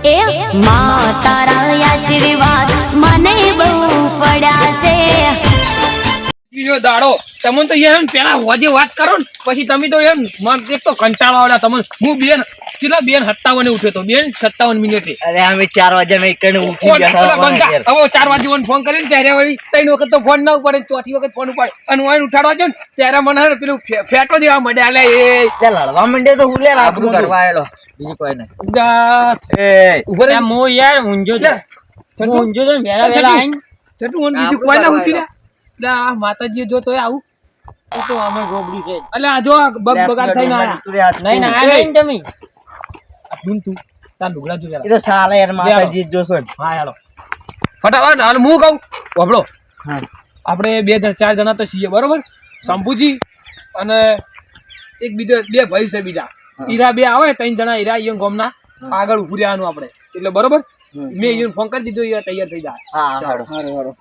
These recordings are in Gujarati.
એ માતારા આશીર્વાદ મને બહુ પડ્યા છે દાડો તમને તો એમ પેલા હોજે વાત કરો ને પછી તમે તો એમ મન એક તો કંટાળો આવે તમને હું બેન કેટલા બેન 57 ઉઠ્યો તો બેન 57 મિનિટે અરે અમે 4 વાગે મેં કઈને ઉઠી ગયા હવે 4 વાગે ફોન કરીને ત્યારે વળી 3 વખત તો ફોન ના ઉપાડે ચોથી વખત ફોન ઉપાડે અને હું ઉઠાડવા જો ને ત્યારે મને પેલું ફેટો દેવા માંડે એટલે એ લડવા માંડે તો હું લે આબરૂ કરવા આવેલો બીજું કોઈ નહીં એ ઉભો રે મો યાર ઊંજો તો વેલા વેલા આઈ છટું ઓન બીજું કોઈ ના ઉઠી લે આ માતાજી જો તો આવું તો અમે ગોબડી છે એટલે આ જો બગ બગાડ થઈને આયા નહીં ના નહીં તમે તું તાર લુગડા જો એ તો સાલા યાર માતાજી જોશો હા હાલો ફટાફટ હાલ હું કહું વાપડો હા આપણે 2 જણ 4 જણા તો છીએ બરોબર શંભુજી અને એક બીજો 2 ભાઈ છે બીજા ઈરા 2 આવે 3 જણા ઈરા ઈયો ગામના આગળ ઉભું રહેવાનું આપણે એટલે બરોબર મેં ઈયો ફોન કરી દીધો ઈ તૈયાર થઈ જાય હા હારો હારો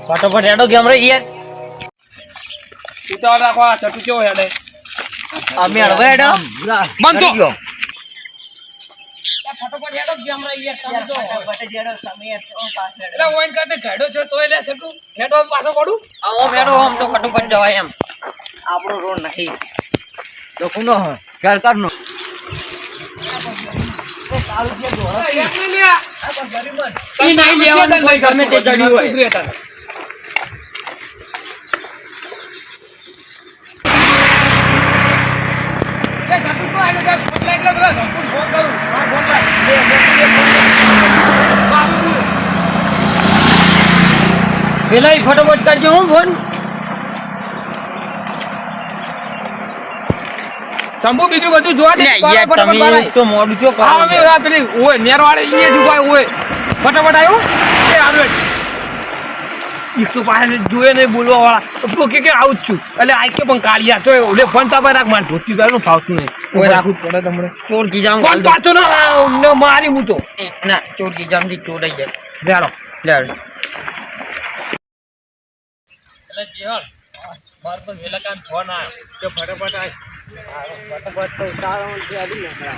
ફટાફટ હેડો ગેમ રે યાર ઉતાવળ રાખો આ છટુ કેવો હેડે અમે હળવે હેડો બંધ તો ફટાફટ હેડો ગેમ રે યાર તમે તો ફટાફટ હેડો તમે પાસ હેડો એટલે ઓઈન કરતે ગાડો છે તોય લે છટુ હેડો પાછો પડું આવો હેડો આમ તો ફટાફટ જવાય એમ આપણો રોડ નહીં તો કોનો ઘર કરનો પેલા ફટાફટ કરજો હું ફોન શંભુ બીજું બધું જોવા દે તમે તો મોડું છો આવે આ પેલી ઓય નેરવાળે ઈ જ ઉભા ઓય ફટાફટ આવ્યો એ આવે ઈ તો પાસે જોયે નહીં બોલવા વાળા તો કે આવું જ છું એટલે આ કે પણ કાળિયા તો ઓલે ફોન તાપા રાખ માર ધોતી ગાળનું ફાવતું નહીં ઓય રાખું પડે તમને ચોર કી જામ ફોન પાછો ના મારી હું તો ના ચોર કી જામ થી ચોરાઈ જાય ચાલો લે એટલે જીવન માર તો વેલા કાન ફોન આવ્યો કે ફટાફટ આય ફટાફટ તો તારણ છે આડી ને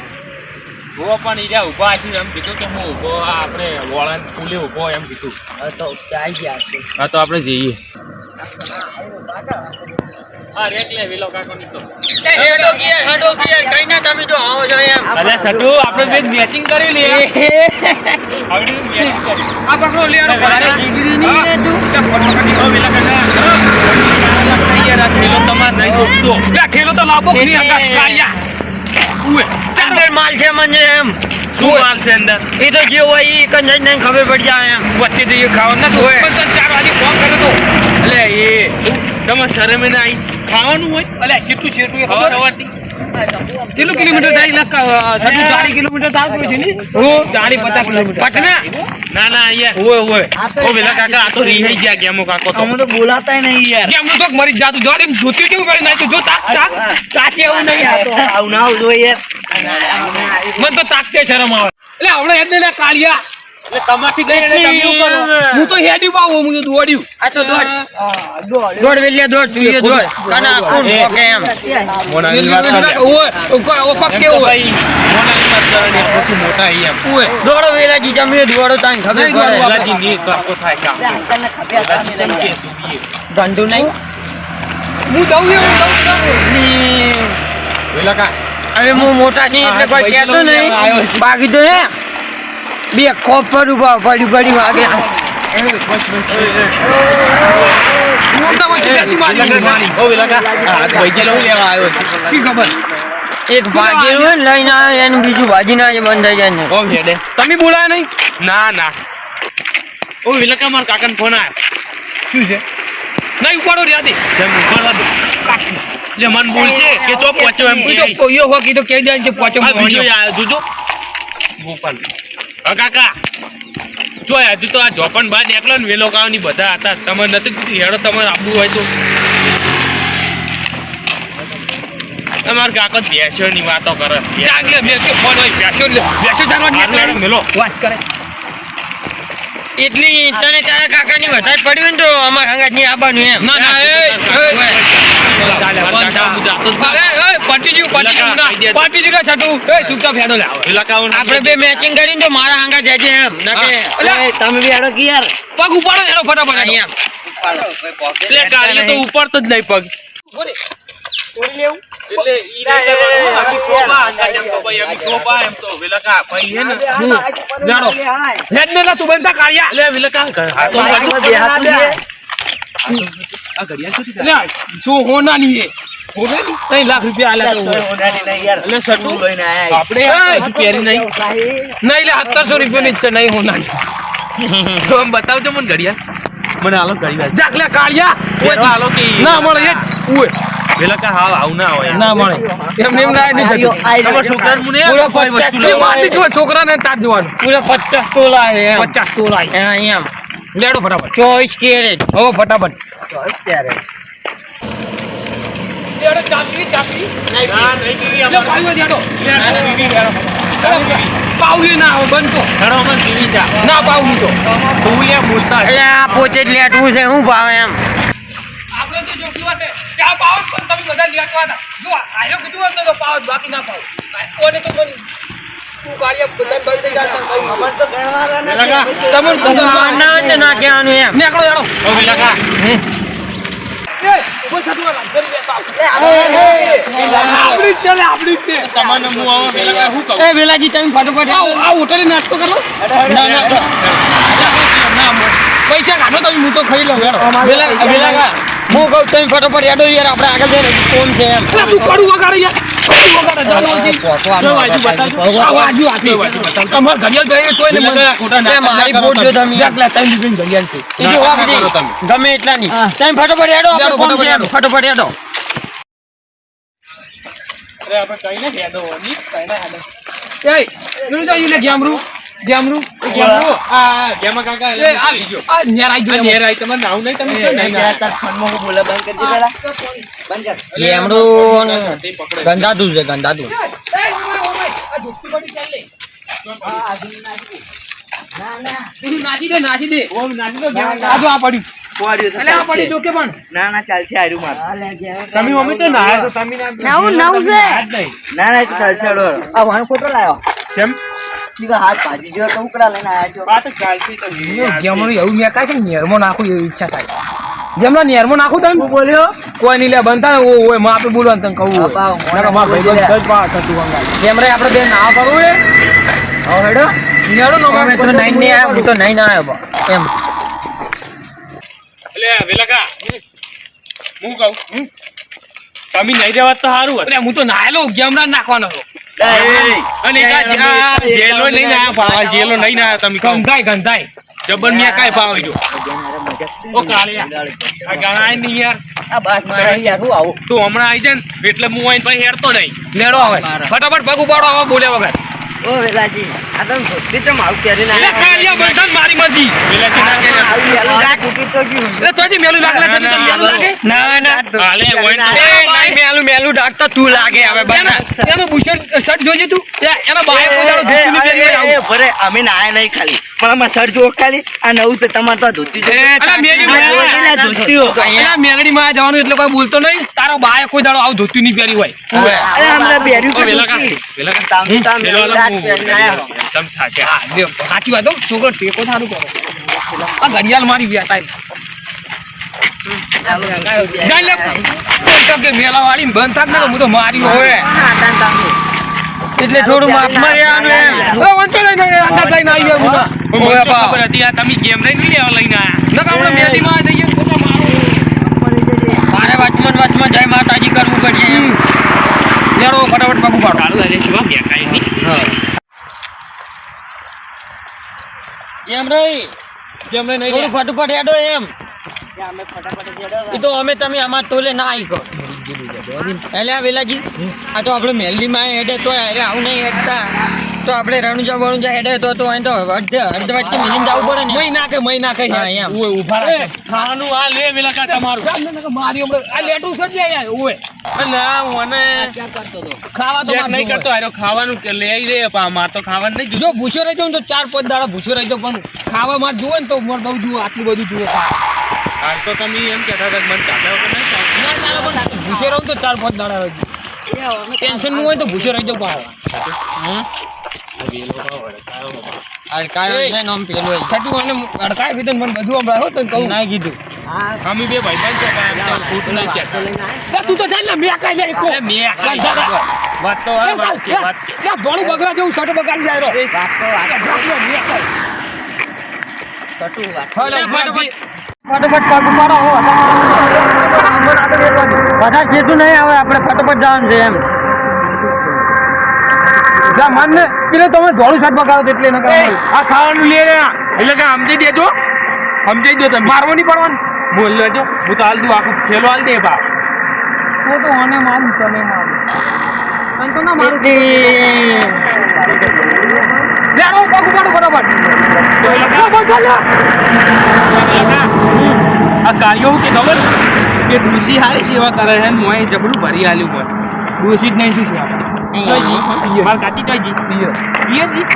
વો પણ ઈજા ઊભા છે એમ કીધું કે હું ઊભો આપણે વળાન પુલે ઊભો એમ કીધું તો ક્યાં ગયા છે હા તો આપણે જઈએ હા રેક લે વેલો કાકો ની તો હેડો ગિયર કઈ ના તમે જો આવો છો એમ અલ્યા સટુ આપણે બે મેચિંગ કરી લે આવડી મેચિંગ કરી આ પકડો લે આનો બારે જીગરી ની રે તું કે ફટાફટ હો વેલા કાકા યાર આ ખેલો તમાર નહીં જોતો લે ખેલો તો લાભો ની આકાશ કાળિયા ઉએ અંદર માલ છે મને એમ શું માલ છે અંદર એ તો જે હોય ઈ કંઈ નહીં ખબર પડી જાય એમ વચ્ચે જઈએ ખાવાનું ના હોય પણ 4 વાગે ફોન કર્યો તો એટલે એ તમે શરમે ના આવી ખાવાનું હોય એટલે કેટલું છે તું ખબર હવાતી કેટલું કિલોમીટર થાય લખા 40 કિલોમીટર થાય છે ને 40-50 કિલોમીટર પટના ના ના યાર ઓય ઓ વેલા કાકા આ તો રીહાઈ ગયા ગેમો કાકો તો અમે તો બોલાતાય નહીં યાર ગેમનો તો મરી જાતું જોડે જોતી કેવું કરી નાખ્યું જો તાક તાચે એવું નહીં આવું ના આવું જોઈએ મને તો તાકતે શરમ આવે એટલે હમણાં હેડ ને કાળિયા એટલે તમાથી ગઈ એટલે તમે શું કરો હું તો હેડી પાવું હું તો દોડ્યું આ તો દોડ વેલિયા દોડ તું એ દોડ કાના કોણ ઓકે એમ મોનાની વાત કરે ઓય ઓ પક કેવો ભાઈ મોનાની વાત કરે ને પછી મોટા હી એમ ઓય દોડો વેલાજી તમે દોડો તાન ખબર પડે વેલાજી ની કાકો થાય કામ ગંડુ નહીં હું દઉં વેલા કા અરે હું મોટા છે એટલે કોઈ કહેતો નહીં બાકી તો હે બે ખોપ પર ઉભા પડી વાગે એક ભાગેલું લઈને આવે એનું બીજું ભાજી ના બંધાઈ જાય ને તમે બોલાય નહીં ના ના ઓ વિલકા માર કાકાને ફોન આવ્યો શું છે નહીં ઉપાડો રે આદી ઉપાડવા દો લે મન બોલ છે કે તો પહોંચો એમ કીધો યો હો કીધો કે દે કે પહોંચો બીજો આયો જોજો ગોપાલ કાકા જો હજુ તો આ જોપન બાદ એકલો ને વેલો કાવની બધા હતા તમે નથી કીધું હેડો તમારે આપવું હોય તો તમાર કાકા ભેંસો ની વાતો કરે જાગલે મેં કે ફોન હોય ભેંસો જાણવા નીકળે મેલો વાત કરે એટલી તને તારા કાકાની વધારે પડી હોય ને તો અમાર હંગાતની આવવાનું એમ. ના ના પાટી જીવ છટું ચૂપચાપ હેડો લે આપણે બે મેચિંગ કરીને તો મારા હંગાત જજે એમ નકે તમે બી આડો કે યાર પગ ઉપાડો હેડો ફટાફટ અહીંયા એટલે ગાડીઓ તો ઉપાડતો જ નહીં પગ એટલે ઈ રીતે કરવાનું, આખી શોભા અંગાત એમ તો ભાઈ, આખી શોભા એમ તો વિલકા ભાઈ હે ને જાડો હેડ ને લા તું બંધા કાઢ્યા લે વિલકા આ તો આ ઘડિયાળ શું થી લે શું હોનાની હે હોનાની 3 લાખ રૂપિયા આલે તો એટલે સટુ આપણે હજુ પહેરી નહીં નહીં લે 1700 રૂપિયા ની છે નહીં હોનાની તો આમ બતાવજો મને ઘડિયાળ મને હાલો ઘડિયાળ જાક લે કાઢ્યા ઓય તો હાલો કે ના મળે એ ઓય વેલકા હાલ આવ ના હોય ના મળે એમ નેમ ના નહીં થતું તમાર છોકરા મુને કોઈ વસ્તુ લે મારી જો છોકરાને તાર જોવાનું પૂરા 50 તોલા હે એમ 50 તોલા એમ લેડો ફટાફટ 24 કેરેટ હો ફટાફટ ત્યારે લેડો ચાપી ના નહીં પીવી લે પાયો દેડો ના પીવી લેડો પાઉલી ના આવે બંધ તો હેડો મન પીવી જા ના પાઉલી તો તું લે બોલતા એટલે આ પોતે જ લેટવું છે હું ભાવે એમ આપણે તો જોકી વાતે ચા પાવ પણ તમે બધા લેટવાના જો આયો કીધું હતો તો પાવ બાકી ના પાવ ઓને તો મને તું ગાડિયા બધા બંધ થઈ જાતા કહું અમન તો ગણવાના લગા નથી તમને ના ના કહેવાનું એમ નેકળો જાડો હવે લગા એ કોઈ થતું ના ઘર બેસા આપડી ચાલે આપડી તે તમને હું આવો વેલા હું કહું એ વેલાજી તમે ફટાફટ આ હોટલે નાસ્તો કરો ના પૈસા કાઢો તો હું તો ખાઈ લઉં યાર વેલા હું કહું તમે ફટાફટ યાડો યાર આપણે આગળ જઈને કોણ છે એમ તું કડું વગાડે યાર કડું વગાડે જાનોજી જો વાજુ બતાવજો આ વાજુ આથી તમાર ઘડિયાળ ગયે કોઈ ને મને ખોટા ના મારી બોટ જો તમે જાકલા ટાઈમ દીધું ઘડિયાળ છે એ જો આપડી ગમે એટલા ની તમે ફટાફટ યાડો આપણે કોણ છે એમ ફટાફટ યાડો અરે આપણે કઈ ને હેડો ની કઈ ના હેડો એય તું જો ઈને ગેમરૂ આ ગેમા કાકા એ આવી ગયો આ નેરાઈ ગયો નેરાઈ તમે નાવ નહીં તમે શું નહીં તાર ફોનમાં હું બોલા બંધ કરી દે પેલા બંધ કર લેમડું ગંધાતું છે ગંધાતું નાસી દે ઓમ નાસી દો આ જો આ પડ્યું એટલે આ પડી જોકે પણ ના ચાલશે આર્યું માર તમે મમ્મી તો નાયા તો તમે નવું છે ના તો ચાલશે આડો આ વાણ કોતો લાયો કેમ સીધા હાથ ભાજી જો તો ઉકળા લઈને આયા છો વાત ચાલતી તો ગેમનું એવું મેં કાંઈ છે ને નેરમો નાખું એવી ઈચ્છા થાય જેમનો નેરમો નાખું તમે બોલ્યો કોઈ નહીં લે બનતા ને ઓય માં આપે બોલવાનું તને કહું હા, પાવ. મારા ભાઈ સજ પા થતું વંગાય જેમ રે આપણે બે ના કરવું એ હવે હેડો નેરો નો અમે તો નહીં નહીં આવ્યો હું તો નહીં ના આવ્યો એમ એટલે વેલકા હું કહું તમે નહીં જવા તો સારું હતું હું તો નાયેલો ગેમરા નાખવાનો હતો અને જેલો નહીં ના પાવા જેલો નહીં ના તમે ગંધાય જબર મેં કાઈ પાવ જો ઓ કાળિયા આ ગણાય નહીં યાર આ બસ મારે યાર હું આવું તું હમણાં આવી જાય ને એટલે હું આઈને ભાઈ હેરતો નહીં લેડો આવે ફટાફટ પગ ઉપાડો આવે બોલ્યા વગર ઓ વેલાજી આ તમે ભક્તિ ચમ આવું કરી ના એટલે કાળિયા બંધન મારી મરજી વેલાજી ના કે આવું યાર રાત ઉકી તો ગયું એટલે તોજી મેલું લાગલા છે તને મેલું લાગે ના હાલે ઓઈન એ નહીં મેલું ડાકતા તું લાગે હવે બના એનો બુશર શર્ટ જોજે તું એના બાય કોઈ દાડો ધોતી ની પહેરી આવું ભરે અમે નાયા નહીં ખાલી પણ અમાર સર જો ખાલી આ નવું છે તમાર તો ધોતી છે અલા મેલી આ ધોતીઓ અહીંયા મેલડી માં જવાનું એટલે કોઈ બોલતો નહીં તારો બાય કોઈ દાડો આવું ધોતી ની પહેરી હોય અરે અમને બેર્યું ઓ વેલકા વેલકા તામ તમ થાકે હા લે સાચી વાત હો છોકરો ટેકો થારું કરો આ ઘડિયાળ મારી વ્યાટાઈ જાન લે તો કે મેલા વાળી બંધ થાક ને હું તો મારી હોય એટલે થોડું માપ માર્યાનું એમ ઓ વંતો લઈને અંદાજ લઈને આવી ગયો હું ઓય બા ખબર હતી આ તમે ગેમ લઈને લેવા લઈને આયા નકા આપણે મેલી માં જઈએ તો મારો મારે વાચમાં જય માતાજી કરવું પડશે એમ લેડો ફટાફટ પગ ઉપાડો ચાલુ રહે છે કે કાઈ નહીં એમ રહી ગેમ લઈને થોડું ફટાફટ હેડો એમ અમે ફટાફટ જેડો એ તો અમે તમે અમાર તોલે ના આવી ગયો એટલે આ વેલાજી આ તો આપણે મેલડીમાં હેડે તો અરે આવું નહીં હેડતા તો આપણે રણુજા હેડે તો અહીં તો અડધ વચ્ચે મિલીને જવું પડે ને મહિના કઈ હા, એમ. ઓય ઊભા રહે ખાવાનું આ લે વેલા કા તમારું મારી હમણાં આ લેટું સજ લે યાર ઓય ના મને ખાવા તો ચેક મારે નહીં જોવે. કરતો આરો ખાવાનું કે લઈ આવી દે પણ માર તો ખાવાનું નહીં જો ભૂસ્યો રહી જાઉં તો 4-5 દાડા ભૂસ્યો રહી જાઉં પણ ખાવા મારે જોવે ને તો મારે બહુ જુઓ આટલું બધું જુઓ હાલ તો તમે એમ કહેતા હતા કે મને ચાલ્યા વગર નહીં ચાલે. ના ચાલે પણ ભૂસ્યો રહું તો 4-5 દાડા રહી જાઉં ટેન્શન નું હોય તો ભૂસ્યો રહી જાઉં પાછો અડકાયો છે ને આમ પેલું હોય. છઠ્ઠું અને અડકાય કીધું ને મને બધું હમણાં તો કહું ના કીધું અમે બે ભાઈબંધ છો પણ આમ તો ખોટ નહીં ચેક લે, તું તો જાય ને મેં કાંઈ લે એકો. વાત તો હવે વાત કે વાત કે લે, ધોળું બગડા જેવું શર્ટ બગાડી જાય રો. લે, ફટાફટ. ફટાફટ પગ ઉપાડો હો. બધા જેતું નહીં આવે આપણે ફટાફટ જવાનું છે એમ. જા માન ને પેલો તમે ધોળું શર્ટ બગાડો તો એટલે એને કાંઈ નહીં. આ ખાવાનું લે રે એટલે કે સમજી દેજો સમજી દો તમે મારવો નહીં પડવાનું. બોલ લેજો હું તો હાલ દઉં આખું થેલો હાલ દે બા તો તો મને મારું તને મારું તને તો ના મારું લે આવો પગ ઉપાડો ફટાફટ. આ કાર્યો કે ખબર કે ડૂસી હારી સેવા કરે છે ને મોય જબરું ભરી આલ્યું હોય દોષિત નહીં શું છે આપણે માર કાચી જોઈજી પીએ જી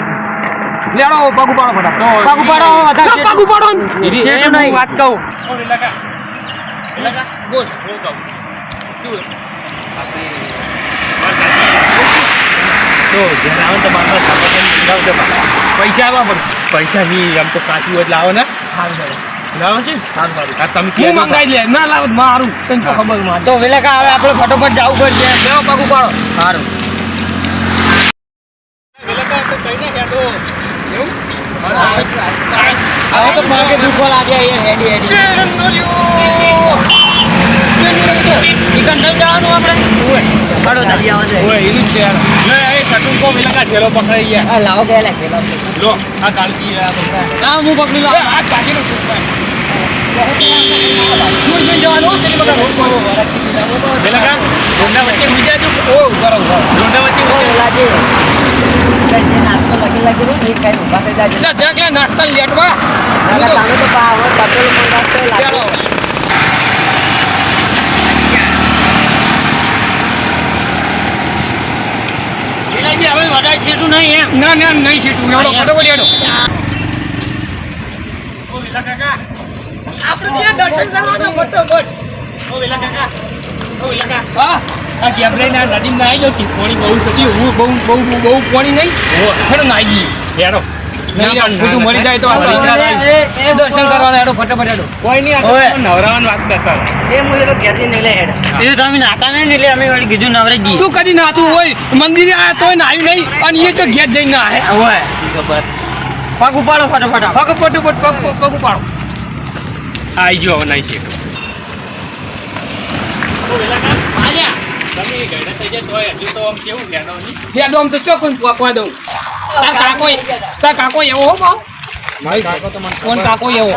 લે આવો પગ ઉપાડો ફટાફટ. પગ ઉપાડો હો. લે, પગ ઉપાડો ને. જેટલું નહીં વાત કહું બોલ હું કહું શું તો જ્યારે આવે તો મારા પૈસા આવવા પડશે પૈસા નહીં આમ તો કાચું હોય એટલે આવો ને લાવો છે ને આ તમે હું મંગાઈ લે ના લાવ મારું તને તો ખબર માર તો વેલા કા હવે આપણે ફટાફટ જવું પડશે. લેવો પગ ઉપાડો. સારું. હવે તો માગે દુખવા લાગ્યા એ હેડી હેડી. ઈકન થઈ જવાનું આપણે. પાડો ચાલી આવે છે ઓય એનું જ છે યાર લે એ સટું કો મિલકા ઠેલો પકડાઈ ગયા આ લાવો કે લે પેલા. લો આ કાલકી આ બધા હા હું પકડી લઉં. આ કાચીનો છોકરો જોઈ જવાનું પેલી બગા મિલકા રોંડા વચ્ચે હુઈ જાજો ઓ ઉભા રહો. રોંડા વચ્ચે હુઈ જાજો જે નાસ્તો લગી રહ્યું એ કઈ ઉભા થઈ જાય જા જા કે નાસ્તા લેટવા સામે તો પા હવે પટેલ મંગાવતો લાગે પેલા હવે વધારે છેટું નહીં એમ. ના ના નહીં શીટું એવડો ફટાફટ હેડો. ઓ મિલકા કાકા આપણે ત્યાં દર્શન કરવાના ફટાફટ. ઓ મિલકા કાકા ઓ મિલકા હા આ કેબરેના નદીમ ના આવી ગયો ટીપોણી બહુ સતી હું બહુ પાણી નહીં હેડો નાઈ ગઈ હેડો નહીં બધું મળી જાય તો આપણે દર્શન કરવાના હેડો ફટાફટ હેડો. કોઈ નહીં આ ઓય. તો નવરાવાની વાત કરતા હતા. એ મુજબ ઘેરથી નહીં લે હેડ એ તો તમે નાતા નહીં ને એટલે અમે વળી કીધું નવરે જી. તું કદી નાતું હોય મંદિરે આયા તોય નાયું નહીં અને એ તો ઘેર જઈને ના હે ઓય. પગ ઉપાડો ફટાફટ. પગ ફટાફટ પગ ઉપાડો. આઈ ગયો હવે નહીં છે ઓ મિલકા આલ્યા તમે ગયડા થઈ જાય તોય હજુ તો આમ કેવું હેડો નહીં હેડો આમ તો ચોકન પોકવા દઉં. તાર કાકો એવો હો બાવ કોણ કાકો એવો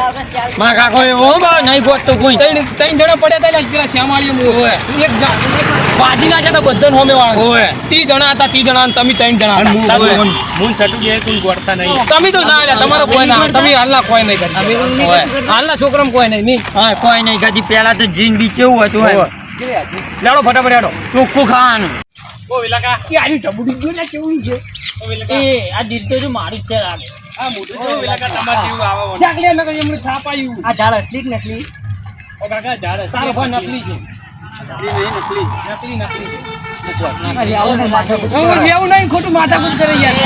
મારા કાકો એવો બા નહીં ગોતતો કોઈ. ત્રણ જણા પડ્યા હતા પેલા શ્યામાળીઓ ઓય. એક બાજી નાખ્યા હતા બધા હોમે વાળા ઓય. 30 જણા હતા 30 જણા અને તમે 3 જણા અને હતા. હું સટુ ગયા તું ગોળતા નહીં તમે તો ના આલ્યા તમારો કોઈ ના તમે હાલના કોઈ નહીં કરી ઓય. હાલના છોકરામાં કોઈ નહીં હા કોઈ નહીં કદી પેલા તો જિંદગી કેવું હતું એમ. લેડો ફટાફટ હેડો ચોખ્ખું ખાવાનું. ઓ મિલકા કે આની ઢબુડી જો ને કેવું છે ઓ મિલકા આ દિલ તો જો મારું જ છે લાગે. આ મોટું જો મિલકા તમાર જેવું આવે ચાકલે નકર એમણે થાપ આવ્યું આ ઝાડ અસલી કે નકલી ઓ કાકા ઝાડ હશે. તારો ભાઈ નકલી છે નકલી આવો ને માથાકૂટ હવે લેવું નહીં ખોટું માથાકૂટ કરે યાર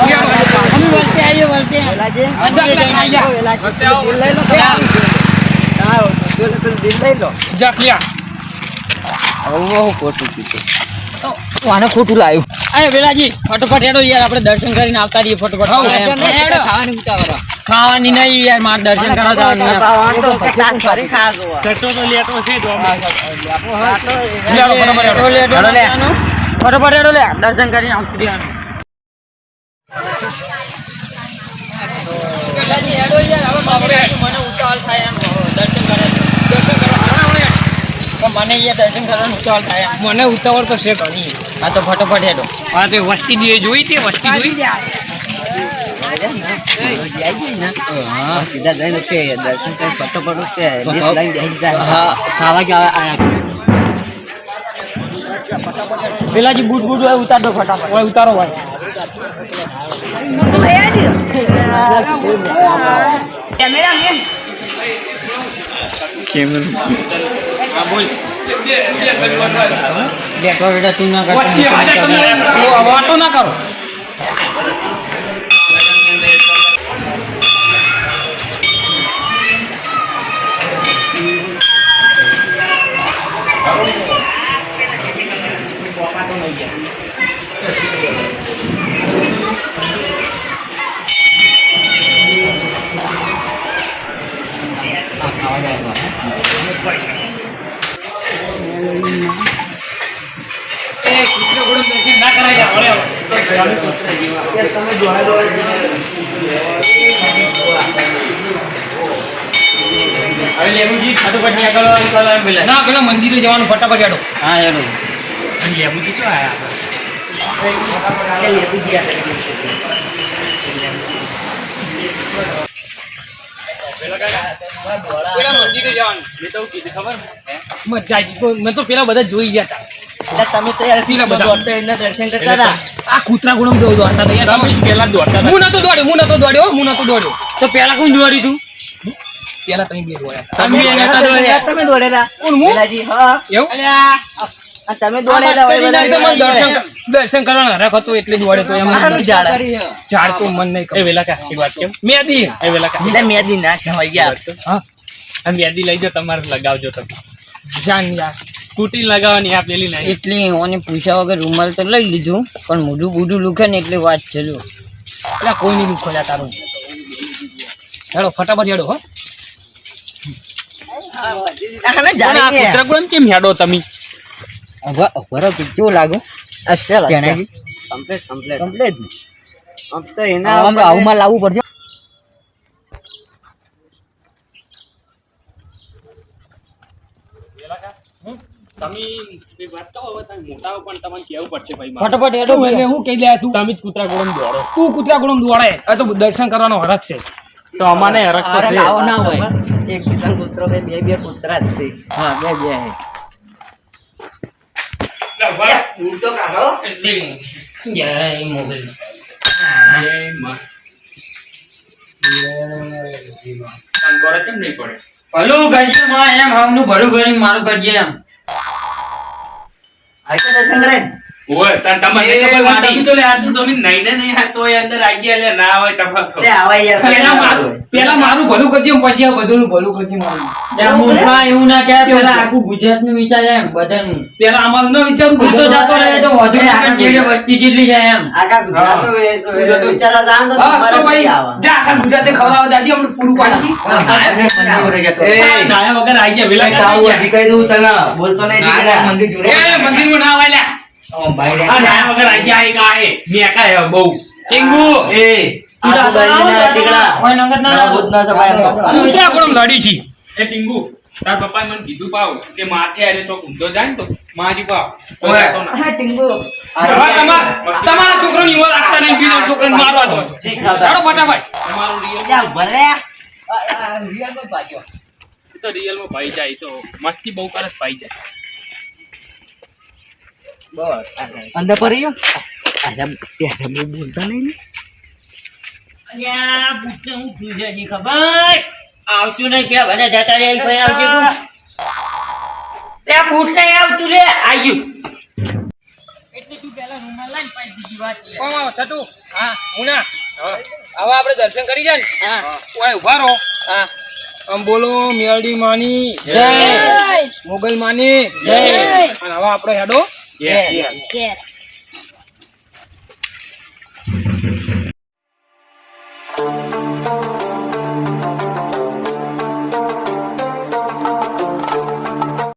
અમે વળતે આવીએ વળતે. વેલાજી અંદાજ લઈ જા. વેલાજી દિલ લઈ લો હા દિલ લઈ લો જાકલિયા આને ખોટું લાવ્યું. અરે વેલાજી ફટોફટ હેડો યાર આપણે દર્શન કરીને આવતા રહીએ ફટોફટ. હેડો. ખાવાની નહીં યાર મારે દર્શન કરવા જવાનું એમ. તો પચાસ ફરી ખાજો સટો તો લેતો છે જ આમ. લેડો ફટાફટ હેડો. હેડો લે. ફટોફટ હેડો લે દર્શન કરીને આવતી રહેવાનું. વેલાજી હેડો યાર હવે બાપરે મને ઉતાવળ થાય એમ દર્શન કરે. દર્શન કરવા મને યાર દર્શન કરવાનું ઉતાવળ થાય એમ. મને ઉતાવળ તો છે ઘણી હા તો ફટોફટ હેડો. હા તે વસ્તી જોઈ તે વસ્તી જોઈ સીધા જઈને કે દર્શન કરી ફટોફટ કે ડીશ લઈને બેસી જાય હા ખાવા કે આયા. વેલાજી બૂટ બૂટ હોય ઉતાર દો ફટાફટ હોય ઉતારો ભાઈ હા બોલ બેઠો બેટા તું ના વાતો ના કરો ના કરાય ના પેલા મંદિરે જવાનું ફટાફટ હેડો હા હેડો લેબુજી શું પેલા મંદિરે જવાનું મેં તો કીધું ખબર મજા આવી ગઈ મેં તો પેલા બધા જોઈ ગયા હતા તમે તો યાર પેલા બધા દોડતા એમના દર્શન કરતા હતા આ કૂતરા ગુણમ દોડતા હતા યાર તમે પેલા દોડતા હું નતો દોડ્યો તો પેલા કોણ દોડ્યું તું પેલા તમે બે દોડ્યા તમે દોડેલા કોણ હું વેલાજી હા એવું આ તમે દોડેલા હોય બધા તો મને દર્શન કરવાનો હરખ હતો એટલે દોડે તો એમ આનું ઝાડ ઝાડ તો મન નહીં એ વેલા કા એક વાત કેમ મેદી એ વેલા કા એટલે મેદી ના ખવાઈ ગયા હા આ મેદી લઈ જાઓ તમારે લગાવજો તમે જાન યાર તૂટી લગાવવાની આ પેલી નહીં એટલે ઓને પૂછ્યા વગર રૂમાલ તો લઈ લીધું પણ મોઢું બૂઢું લુખે ને એટલે વાત ચલ્યો એટલે કોઈ નહીં દુખો જા તારું હેડો ફટાફટ હેડો હો આને આ ઝાડ કૂતરા ગુણમ કેમ હેડો તમે વરો કેવું લાગુ અસલ તેનાજી કમ્પ્લીટ કમ્પ્લીટ આમ તો એના આવું લાવવું પડશે તમે એ વાત તો હવે તમે મોટા પણ તમને કેવું પડશે ભાઈ ફટાફટ હેડો એટલે હું કહી દે તું તમે જ કૂતરા ગુણમ દોડો તું કૂતરા ગુણમ દોડે આ તો દર્શન કરવાનો હરખ છે તો અમાને હરખ તો છે ના હોય એક કિશન કૂતરો બે બે કૂતરા જ છે હા બે બે ઉલટો કાઢો જય મોગલ ભલું કરજો માં એમ હમનું ભલું કરી મારું કરજે એમ આઈ તો દર્શન કરે ઓય તાર તમારે તમે તો લે આ તમે નહીં ને નહીં આ તો એ અંદર આવી ગયા લે ના હોય તમારે તે આવાય યાર પેલા મારું ભલું કરજો પછી આ બધું ભલું કરજો મારું ત્યાં મૂર્ખા એવું ના કહે પેલા આખું ગુજરાતનું વિચાર એમ બધાનું પેલા અમારું ના વિચારું તું તો જતો રહે તો વધુ ના ચેડે વસ્તી જેટલી જાય એમ આખા ગુજરાતનો વિચારવા જાણ તો હા તમારે તો ભાઈ નહીં આવવાનું. જા આખા ગુજરાતે ખવડાવવા દાદી આપણે પૂરું પાડી નાયા વગર આવી ગયા વેલા કહી દઉં તને બોલતો નહીં દીકરા. એ મંદિરમાં ના આવે લ્યા આ નાયા વગર આવી ગયા એક આ એ મેકા હે બહુ ટીંગુ એ આ તો બાજરીના દીકરા. કોઈ નંગર ના ભૂતના સફાઈ કરો. હું ક્યાં કોણ લડી છી એ ટીંગુ તાર પપ્પાએ મને કીધું પાવ કે માથે આલે ચોક ઊંધો જાય ને તો માજી પાવ ઓય. હા, ટીંગુ. તમારા છોકરાને એવો રાખતા નહીં બીજો છોકરાને મારવા દો ચાલો ફટાફટ તમારું રિયલ જા, ભલે. તો રિયલ માં ભાઈ જાય તો મસ્તી બહુ કરે ભાઈ જાય અંદર પડી ગયો ત્યારે બહુ બોલતા નહીં ને. અલ્યા પૂછને હું પૂછે છે ખબર આવતું નહીં કે બધા જતા રહે ભાઈ આવશે કોણ ત્યાં બૂટ નહીં આવતું લે આયુ એટલે તું પેલા રૂમાલ લાઈન પાઈ બીજી વાત લે છટુ હા મુના હવે આપણે દર્શન કરી જાય ને હા ઓય ઉભા રહો હા આમ બોલો મેરડી માની જય મોગલ માની જય અને હવે આપણે હેડો જય ઘેર